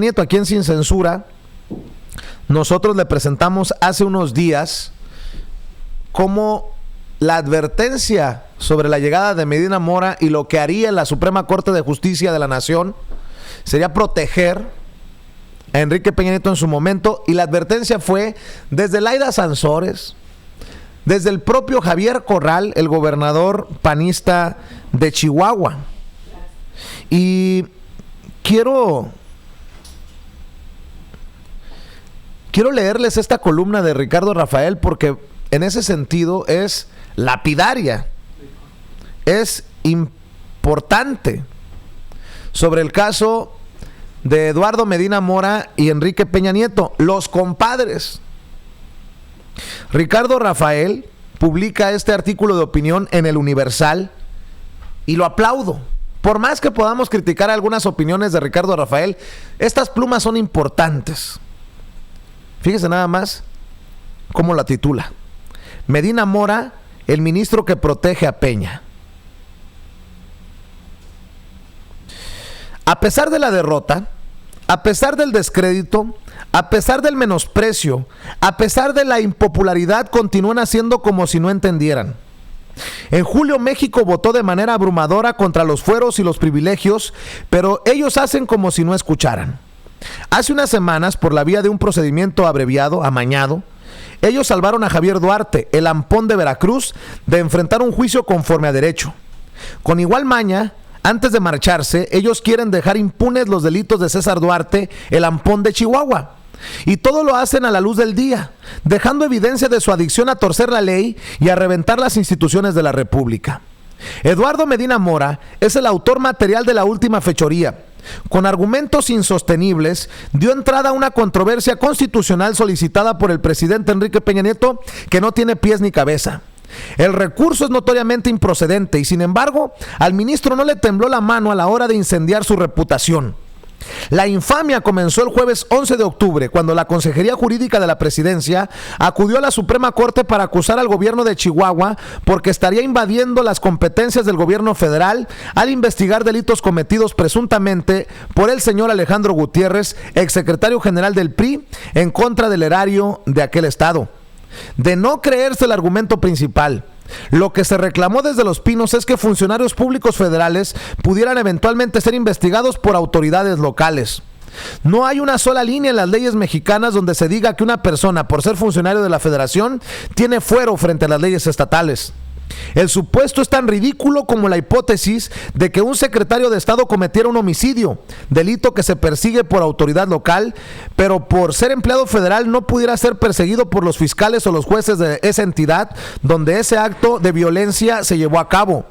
Nieto, aquí en Sin Censura, nosotros le presentamos hace unos días cómo la advertencia sobre la llegada de Medina Mora y lo que haría la Suprema Corte de Justicia de la Nación sería proteger a Enrique Peña Nieto en su momento, y la advertencia fue desde Laida Sansores, desde el propio Javier Corral, el gobernador panista de Chihuahua. Y quiero leerles esta columna de Ricardo Rafael porque en ese sentido es lapidaria, es importante, sobre el caso de Eduardo Medina Mora y Enrique Peña Nieto, los compadres. Ricardo Rafael publica este artículo de opinión en El Universal y lo aplaudo. Por más que podamos criticar algunas opiniones de Ricardo Rafael, estas plumas son importantes. Fíjese nada más cómo la titula: Medina Mora, el ministro que protege a Peña. A pesar de la derrota, a pesar del descrédito, a pesar del menosprecio, a pesar de la impopularidad, continúan haciendo como si no entendieran. En julio México votó de manera abrumadora contra los fueros y los privilegios, pero ellos hacen como si no escucharan. Hace unas semanas, por la vía de un procedimiento abreviado, amañado, ellos salvaron a Javier Duarte, el ampón de Veracruz, de enfrentar un juicio conforme a derecho. Con igual maña, antes de marcharse, ellos quieren dejar impunes los delitos de César Duarte, el ampón de Chihuahua. Y todo lo hacen a la luz del día, dejando evidencia de su adicción a torcer la ley y a reventar las instituciones de la República. Eduardo Medina Mora es el autor material de la última fechoría. Con argumentos insostenibles, dio entrada a una controversia constitucional solicitada por el presidente Enrique Peña Nieto que no tiene pies ni cabeza. El recurso es notoriamente improcedente y, sin embargo, al ministro no le tembló la mano a la hora de incendiar su reputación. La infamia comenzó el jueves 11 de octubre, cuando la Consejería Jurídica de la Presidencia acudió a la Suprema Corte para acusar al gobierno de Chihuahua porque estaría invadiendo las competencias del gobierno federal al investigar delitos cometidos presuntamente por el señor Alejandro Gutiérrez, exsecretario general del PRI, en contra del erario de aquel estado. De no creerse el argumento principal, lo que se reclamó desde Los Pinos es que funcionarios públicos federales pudieran eventualmente ser investigados por autoridades locales. No hay una sola línea en las leyes mexicanas donde se diga que una persona, por ser funcionario de la federación, tiene fuero frente a las leyes estatales. El supuesto es tan ridículo como la hipótesis de que un secretario de Estado cometiera un homicidio, delito que se persigue por autoridad local, pero por ser empleado federal no pudiera ser perseguido por los fiscales o los jueces de esa entidad donde ese acto de violencia se llevó a cabo.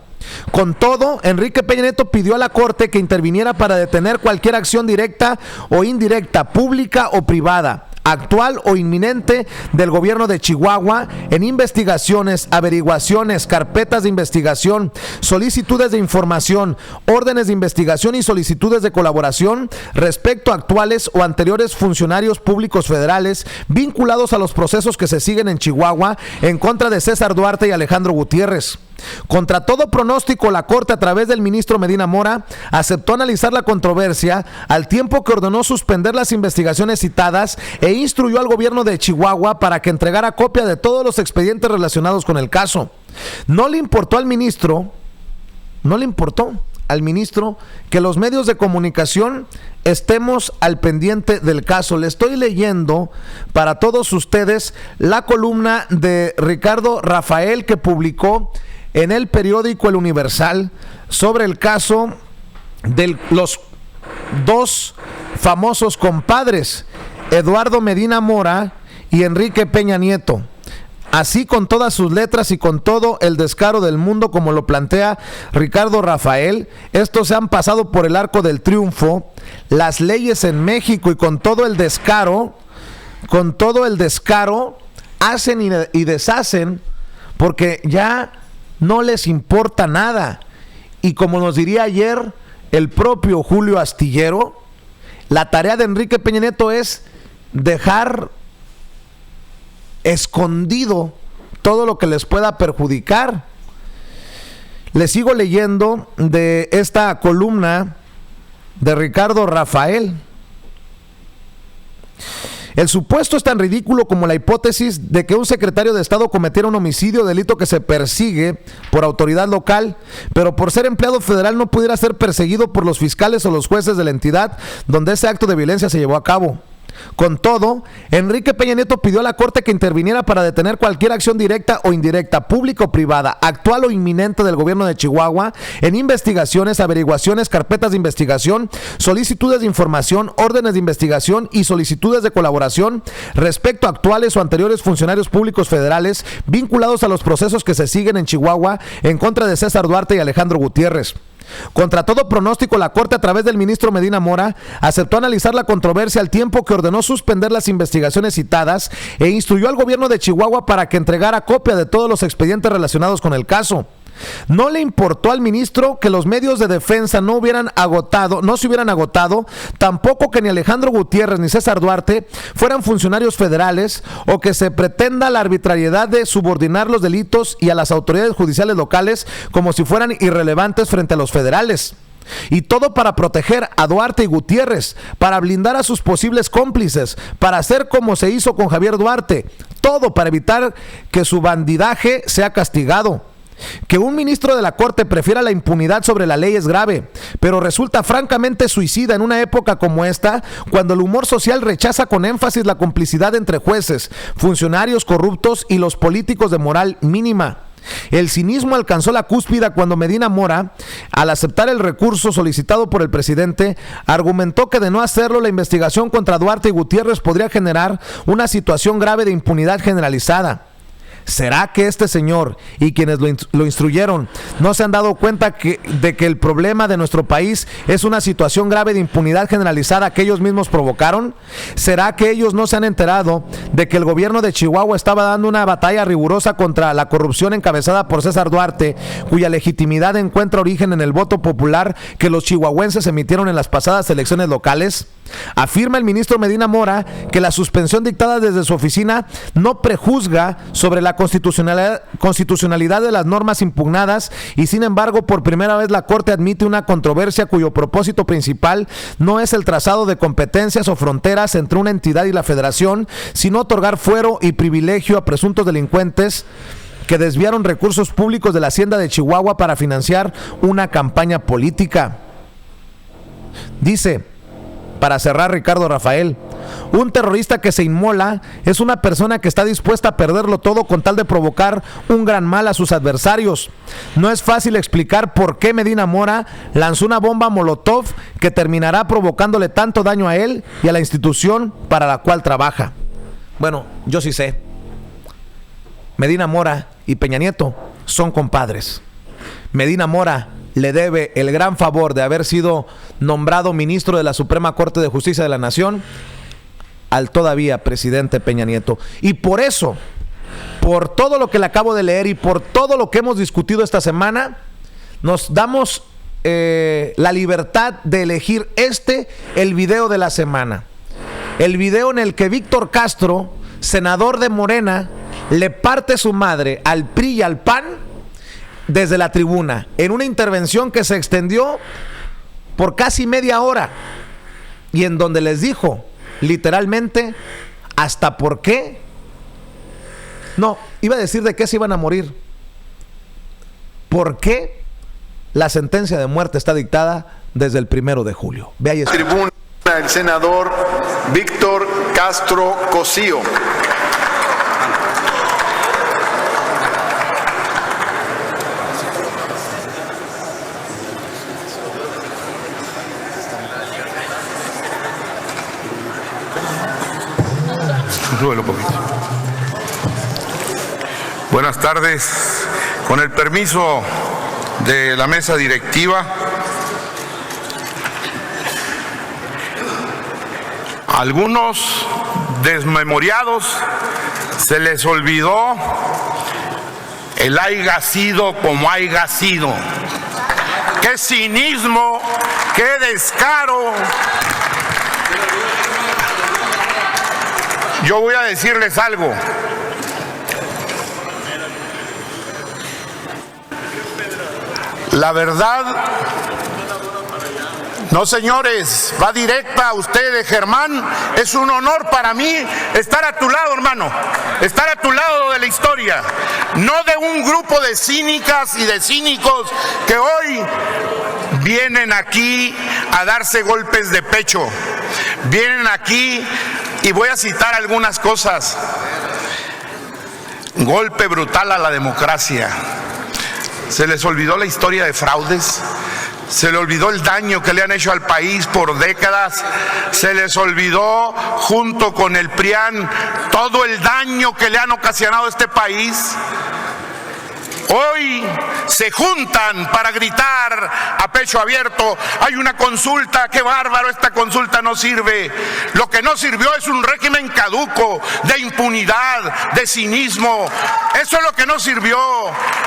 Con todo, Enrique Peña Nieto pidió a la Corte que interviniera para detener cualquier acción directa o indirecta, pública o privada, actual o inminente, del gobierno de Chihuahua en investigaciones, averiguaciones, carpetas de investigación, solicitudes de información, órdenes de investigación y solicitudes de colaboración respecto a actuales o anteriores funcionarios públicos federales vinculados a los procesos que se siguen en Chihuahua en contra de César Duarte y Alejandro Gutiérrez. Contra todo pronóstico, la Corte, a través del ministro Medina Mora, aceptó analizar la controversia, al tiempo que ordenó suspender las investigaciones citadas e instruyó al gobierno de Chihuahua para que entregara copia de todos los expedientes relacionados con el caso. No le importó al ministro que los medios de comunicación estemos al pendiente del caso. Le estoy leyendo para todos ustedes la columna de Ricardo Rafael que publicó en el periódico El Universal sobre el caso de los dos famosos compadres, Eduardo Medina Mora y Enrique Peña Nieto. Así, con todas sus letras y con todo el descaro del mundo, como lo plantea Ricardo Rafael, estos se han pasado por el arco del triunfo, las leyes en México, y con todo el descaro, hacen y deshacen porque ya no les importa nada. Y como nos diría ayer el propio Julio Astillero, la tarea de Enrique Peña Nieto es dejar escondido todo lo que les pueda perjudicar. Les sigo leyendo de esta columna de Ricardo Rafael. El supuesto es tan ridículo como la hipótesis de que un secretario de Estado cometiera un homicidio, delito que se persigue por autoridad local, pero por ser empleado federal no pudiera ser perseguido por los fiscales o los jueces de la entidad donde ese acto de violencia se llevó a cabo. Con todo, Enrique Peña Nieto pidió a la Corte que interviniera para detener cualquier acción directa o indirecta, pública o privada, actual o inminente del gobierno de Chihuahua en investigaciones, averiguaciones, carpetas de investigación, solicitudes de información, órdenes de investigación y solicitudes de colaboración respecto a actuales o anteriores funcionarios públicos federales vinculados a los procesos que se siguen en Chihuahua en contra de César Duarte y Alejandro Gutiérrez. Contra todo pronóstico, la Corte, a través del ministro Medina Mora, aceptó analizar la controversia al tiempo que ordenó suspender las investigaciones citadas e instruyó al gobierno de Chihuahua para que entregara copia de todos los expedientes relacionados con el caso. No le importó al ministro que los medios de defensa no se hubieran agotado, tampoco que ni Alejandro Gutiérrez ni César Duarte fueran funcionarios federales o que se pretenda la arbitrariedad de subordinar los delitos y a las autoridades judiciales locales como si fueran irrelevantes frente a los federales. Y todo para proteger a Duarte y Gutiérrez, para blindar a sus posibles cómplices, para hacer como se hizo con Javier Duarte, todo para evitar que su bandidaje sea castigado. Que un ministro de la Corte prefiera la impunidad sobre la ley es grave, pero resulta francamente suicida en una época como esta, cuando el humor social rechaza con énfasis la complicidad entre jueces, funcionarios corruptos y los políticos de moral mínima. El cinismo alcanzó la cúspide cuando Medina Mora, al aceptar el recurso solicitado por el presidente, argumentó que de no hacerlo, la investigación contra Duarte y Gutiérrez podría generar una situación grave de impunidad generalizada. ¿Será que este señor y quienes lo instruyeron no se han dado cuenta de que el problema de nuestro país es una situación grave de impunidad generalizada que ellos mismos provocaron? ¿Será que ellos no se han enterado de que el gobierno de Chihuahua estaba dando una batalla rigurosa contra la corrupción encabezada por César Duarte, cuya legitimidad encuentra origen en el voto popular que los chihuahuenses emitieron en las pasadas elecciones locales? Afirma el ministro Medina Mora que la suspensión dictada desde su oficina no prejuzga sobre la constitucionalidad de las normas impugnadas y, sin embargo, por primera vez la Corte admite una controversia cuyo propósito principal no es el trazado de competencias o fronteras entre una entidad y la federación, sino otorgar fuero y privilegio a presuntos delincuentes que desviaron recursos públicos de la Hacienda de Chihuahua para financiar una campaña política. Dice, para cerrar, Ricardo Rafael: un terrorista que se inmola es una persona que está dispuesta a perderlo todo con tal de provocar un gran mal a sus adversarios. No es fácil explicar por qué Medina Mora lanzó una bomba molotov que terminará provocándole tanto daño a él y a la institución para la cual trabaja. Bueno, yo sí sé. Medina Mora y Peña Nieto son compadres. Medina Mora le debe el gran favor de haber sido nombrado ministro de la Suprema Corte de Justicia de la Nación al todavía presidente Peña Nieto. Y por eso, por todo lo que le acabo de leer y por todo lo que hemos discutido esta semana, nos damos la libertad de elegir el video de la semana. El video en el que Víctor Castro, senador de Morena, le parte su madre al PRI y al PAN desde la tribuna, en una intervención que se extendió por casi media hora y en donde les dijo literalmente hasta por qué, no, iba a decir de qué se iban a morir, por qué la sentencia de muerte está dictada desde el 1 de julio. Ve ahí. Tribuna, el senador Víctor Castro Cosío. Súbelo un poquito. Buenas tardes. Con el permiso de la mesa directiva, a algunos desmemoriados se les olvidó el haiga sido como haiga sido. ¡Qué cinismo! ¡Qué descaro! Yo voy a decirles algo. La verdad No, señores, va directa a ustedes, Germán. Es un honor para mí estar a tu lado, hermano. Estar a tu lado de la historia. No de un grupo de cínicas y de cínicos que hoy vienen aquí a darse golpes de pecho. Vienen aquí y voy a citar algunas cosas. Golpe brutal a la democracia. ¿Se les olvidó la historia de fraudes? Se le olvidó el daño que le han hecho al país por décadas. Se les olvidó, junto con el PRIAN, todo el daño que le han ocasionado a este país. Hoy se juntan para gritar a pecho abierto: hay una consulta, qué bárbaro, esta consulta no sirve. Lo que no sirvió es un régimen caduco, de impunidad, de cinismo. Eso es lo que no sirvió.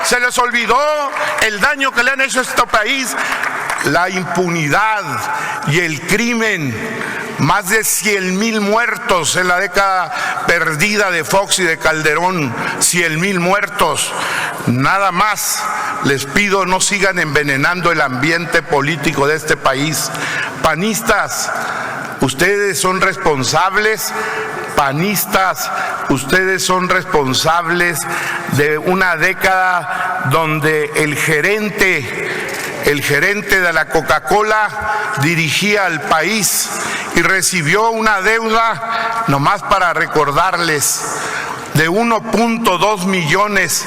Se les olvidó el daño que le han hecho a este país, la impunidad y el crimen. Más de 100,000 muertos en la década perdida de Fox y de Calderón. 100,000 muertos. Nada más les pido, no sigan envenenando el ambiente político de este país. Panistas, ustedes son responsables. Panistas, ustedes son responsables de una década donde el gerente de la Coca-Cola dirigía al país y recibió una deuda, nomás para recordarles, de 1.2 millones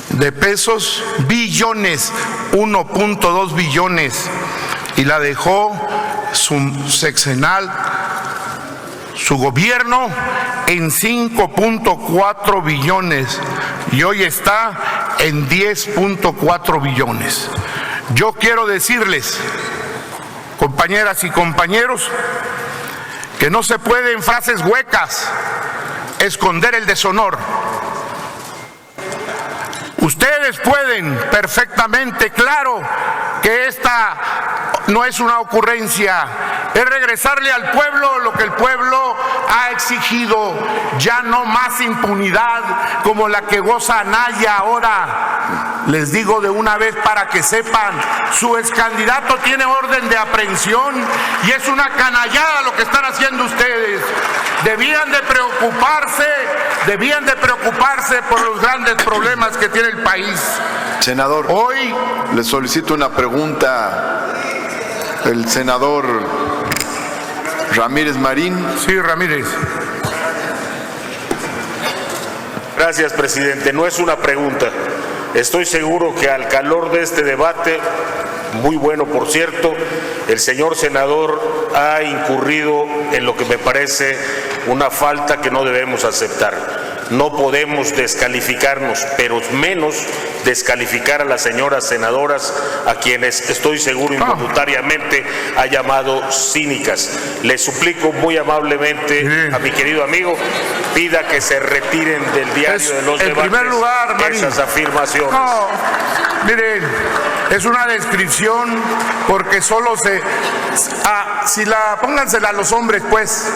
de pesos, billones, 1.2 billones, y la dejó su sexenal, su gobierno, en 5.4 billones y hoy está en 10.4 billones. Yo quiero decirles, compañeras y compañeros, que no se puede en frases huecas esconder el deshonor. Ustedes pueden perfectamente, claro, que esta no es una ocurrencia, es regresarle al pueblo lo que el pueblo ha exigido, ya no más impunidad como la que goza Anaya ahora. Les digo de una vez para que sepan, su excandidato tiene orden de aprehensión y es una canallada lo que están haciendo ustedes. Debían de preocuparse por los grandes problemas que tiene el país. Senador, hoy le solicito una pregunta. El senador Ramírez Marín. Sí, Ramírez. Gracias, presidente. No es una pregunta. Estoy seguro que al calor de este debate, muy bueno por cierto, el señor senador ha incurrido en lo que me parece una falta que no debemos aceptar. No podemos descalificarnos, pero menos descalificar a las señoras senadoras, a quienes estoy seguro involuntariamente ha llamado cínicas. Le suplico muy amablemente a mi querido amigo, pida que se retiren del diario de los debates. En primer lugar, Marín, esas afirmaciones. No, miren, es una descripción porque solo póngansela a los hombres, pues,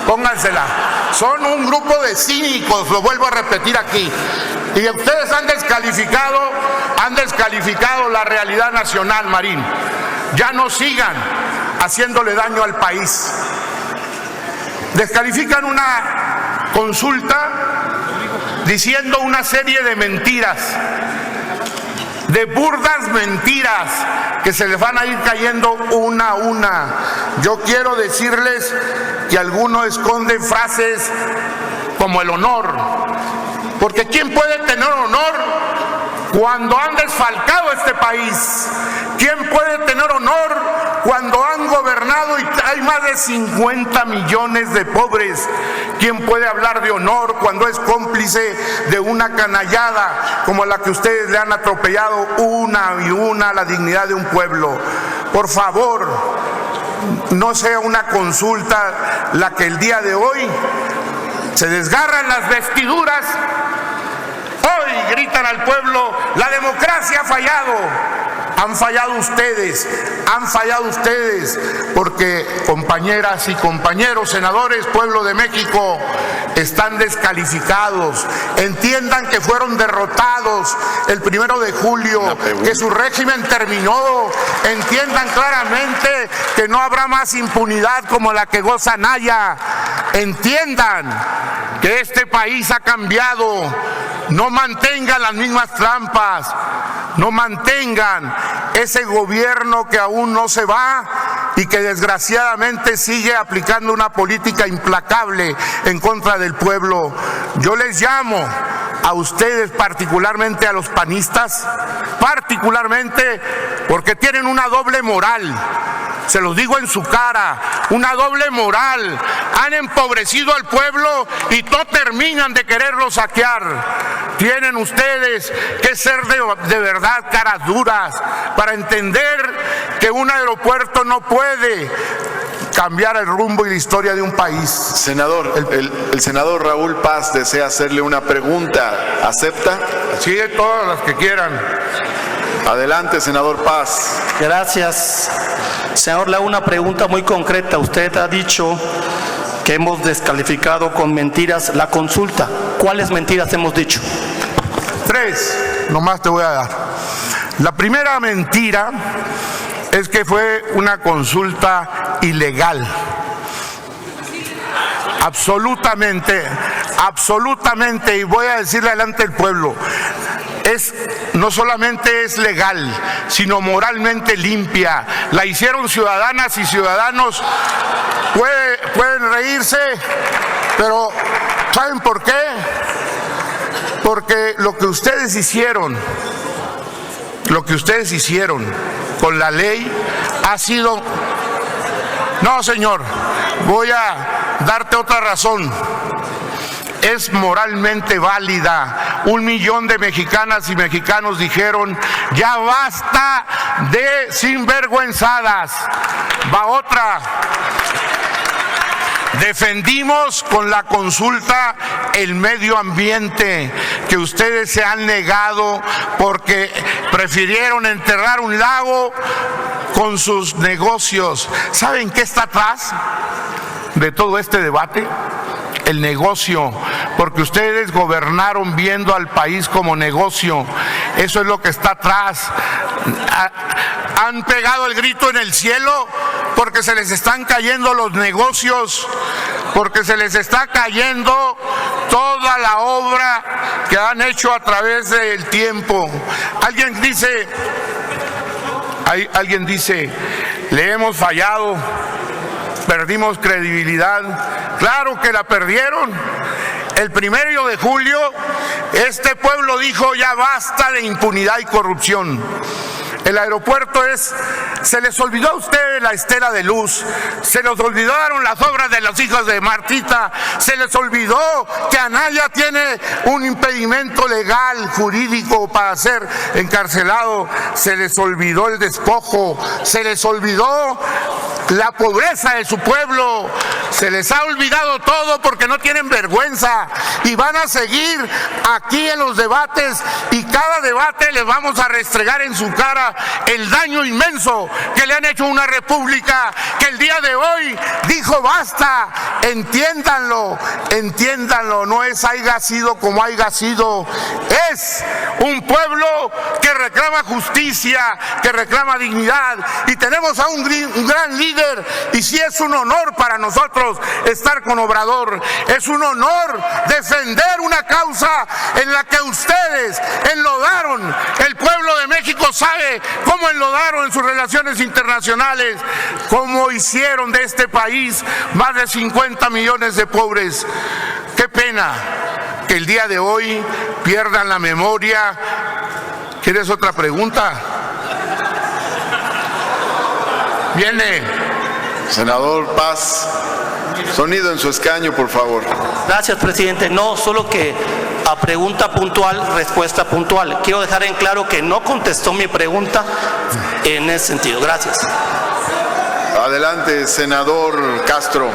póngansela. Son un grupo de cínicos, lo vuelvo a repetir aquí. Y ustedes han descalificado la realidad nacional, Marín. Ya no sigan haciéndole daño al país. Descalifican una consulta diciendo una serie de mentiras, de burdas mentiras que se les van a ir cayendo una a una. Yo quiero decirles que algunos esconden frases como el honor, porque ¿quién puede tener honor cuando han desfalcado este país? ¿Quién puede tener honor cuando han gobernado y hay más de 50 millones de pobres? ¿Quién puede hablar de honor cuando es cómplice de una canallada como la que ustedes le han atropellado una y una la dignidad de un pueblo? Por favor, no sea una consulta la que el día de hoy se desgarran las vestiduras. Hoy gritan al pueblo: la democracia ha fallado. Han fallado ustedes, porque compañeras y compañeros senadores, pueblo de México, están descalificados. Entiendan que fueron derrotados el 1 de julio, que su régimen terminó. Entiendan claramente que no habrá más impunidad como la que goza Anaya. Entiendan que este país ha cambiado. No mantengan las mismas trampas, no mantengan ese gobierno que aún no se va y que desgraciadamente sigue aplicando una política implacable en contra del pueblo. Yo les llamo a ustedes, particularmente a los panistas, particularmente porque tienen una doble moral. Se los digo en su cara, una doble moral. Han empobrecido al pueblo y no terminan de quererlo saquear. Tienen ustedes que ser de verdad caras duras para entender que un aeropuerto no puede cambiar el rumbo y la historia de un país. Senador, el senador Raúl Paz desea hacerle una pregunta. ¿Acepta? Sí, de todas las que quieran. Adelante, senador Paz. Gracias. Senador, le hago una pregunta muy concreta. Usted ha dicho que hemos descalificado con mentiras la consulta. ¿Cuáles mentiras hemos dicho? 3, nomás te voy a dar. La primera mentira es que fue una consulta ilegal. Absolutamente, y voy a decirle delante del pueblo, no solamente es legal, sino moralmente limpia. La hicieron ciudadanas y ciudadanos. Pueden reírse, pero ¿saben por qué? Porque lo que ustedes hicieron con la ley ha sido... No, señor, voy a darte otra razón. Es moralmente válida. 1 millón de mexicanas y mexicanos dijeron: ya basta de sinvergüenzadas. Va otra. Defendimos con la consulta el medio ambiente, que ustedes se han negado porque prefirieron enterrar un lago con sus negocios. ¿Saben qué está atrás de todo este debate? El negocio, porque ustedes gobernaron viendo al país como negocio. Eso es lo que está atrás. Han pegado el grito en el cielo porque se les están cayendo los negocios, porque se les está cayendo toda la obra que han hecho a través del tiempo. Alguien dice, le hemos fallado, perdimos credibilidad. Claro que la perdieron. El 1 de julio, este pueblo dijo: ya basta de impunidad y corrupción. El aeropuerto se les olvidó a ustedes la estela de luz, se les olvidaron las obras de los hijos de Martita, se les olvidó que Anaya tiene un impedimento legal, jurídico para ser encarcelado, se les olvidó el despojo, se les olvidó la pobreza de su pueblo, se les ha olvidado todo porque no tienen vergüenza y van a seguir aquí en los debates, y cada debate les vamos a restregar en su cara el daño inmenso que le han hecho a una república que el día de hoy dijo basta. Entiéndanlo, no es haya sido como haya sido, es un pueblo que reclama justicia, que reclama dignidad, y tenemos a un gran líder, y sí es un honor para nosotros estar con Obrador, es un honor defender una causa en la que ustedes enlodaron. El pueblo de México sabe cómo enlodaron en sus relaciones internacionales, cómo hicieron de este país más de 50 millones de pobres. Qué pena que el día de hoy pierdan la memoria. ¿Quieres otra pregunta? Viene. Senador Paz, sonido en su escaño, por favor. Gracias, presidente. No, solo que a pregunta puntual, respuesta puntual. Quiero dejar en claro que no contestó mi pregunta en ese sentido. Gracias. Adelante, senador Castro.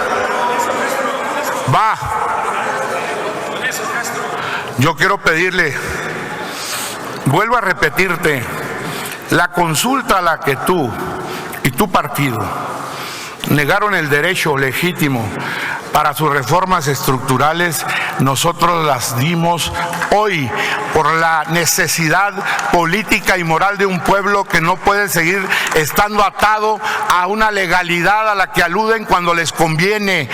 Va. Yo quiero pedirle, vuelvo a repetirte, La consulta a la que tú y tu partido negaron el derecho legítimo para sus reformas estructurales, nosotros las dimos hoy por la necesidad política y moral de un pueblo que no puede seguir estando atado a una legalidad a la que aluden cuando les conviene.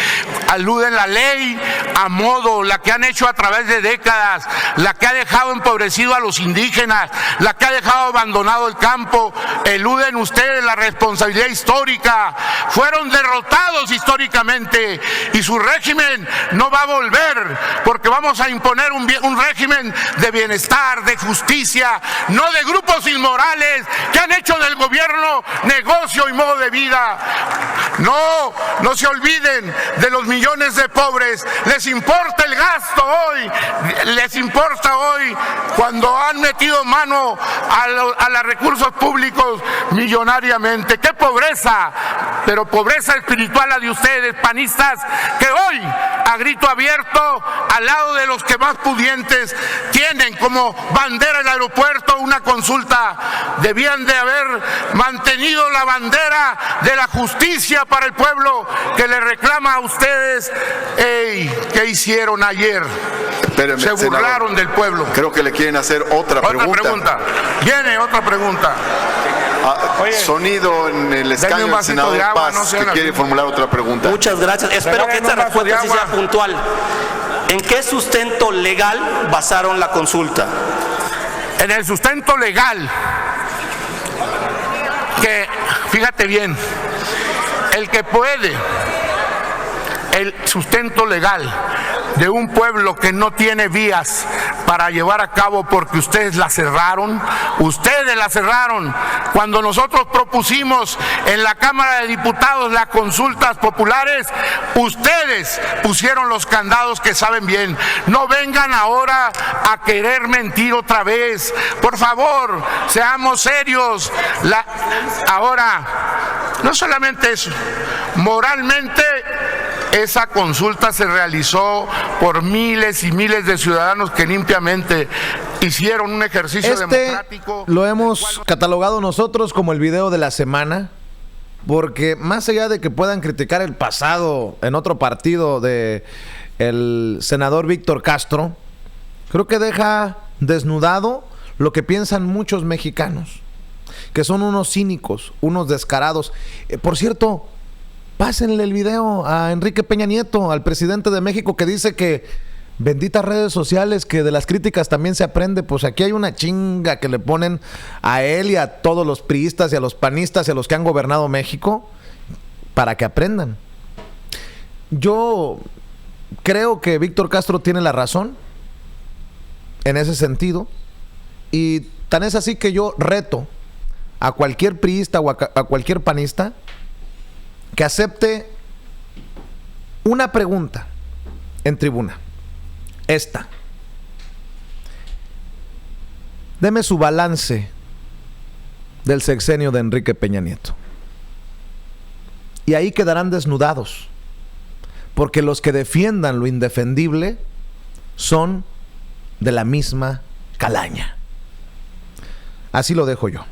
Aluden la ley a modo, la que han hecho a través de décadas, la que ha dejado empobrecido a los indígenas, la que ha dejado abandonado el campo. Eluden ustedes la responsabilidad histórica. Fueron derrotados históricamente y su régimen no va a volver, porque vamos a imponer un régimen de bienestar, de justicia, no de grupos inmorales que han hecho del gobierno negocio y modo de vida. No se olviden de los millones de pobres. Les importa el gasto hoy, les importa hoy cuando han metido mano a los recursos públicos millonariamente. ¡Qué pobreza! Pero pobreza espiritual la de ustedes, panistas, que hoy, a grito abierto, al lado de los que más pudientes tienen como bandera el aeropuerto una consulta, debían de haber mantenido la bandera de la justicia para el pueblo que le reclama a ustedes. ¡Ey! ¿Qué hicieron ayer? Espéreme, se burlaron senador, del pueblo. Creo que le quieren hacer otra pregunta. Viene otra pregunta. Sonido en el escaño del senador Paz, que quiere formular otra pregunta. Muchas gracias. Espero que esta respuesta sí sea puntual. ¿En qué sustento legal basaron la consulta? En el sustento legal, que, fíjate bien, el que puede, el sustento legal de un pueblo que no tiene vías para llevar a cabo porque ustedes la cerraron. Cuando nosotros propusimos en la Cámara de Diputados las consultas populares, ustedes pusieron los candados que saben bien. No vengan ahora a querer mentir otra vez. Por favor, seamos serios. Ahora, no solamente eso, moralmente, esa consulta se realizó por miles y miles de ciudadanos que limpiamente hicieron un ejercicio democrático. Lo hemos catalogado nosotros como el video de la semana, porque más allá de que puedan criticar el pasado en otro partido de el senador Víctor Castro, creo que deja desnudado lo que piensan muchos mexicanos, que son unos cínicos, unos descarados. Por cierto, pásenle el video a Enrique Peña Nieto, al presidente de México, que dice que benditas redes sociales, que de las críticas también se aprende. Pues aquí hay una chinga que le ponen a él y a todos los priistas y a los panistas y a los que han gobernado México para que aprendan. Yo creo que Víctor Castro tiene la razón en ese sentido, y tan es así que yo reto a cualquier priista o a cualquier panista que acepte una pregunta en tribuna. Esta. Deme su balance del sexenio de Enrique Peña Nieto. Y ahí quedarán desnudados, porque los que defiendan lo indefendible son de la misma calaña. Así lo dejo yo.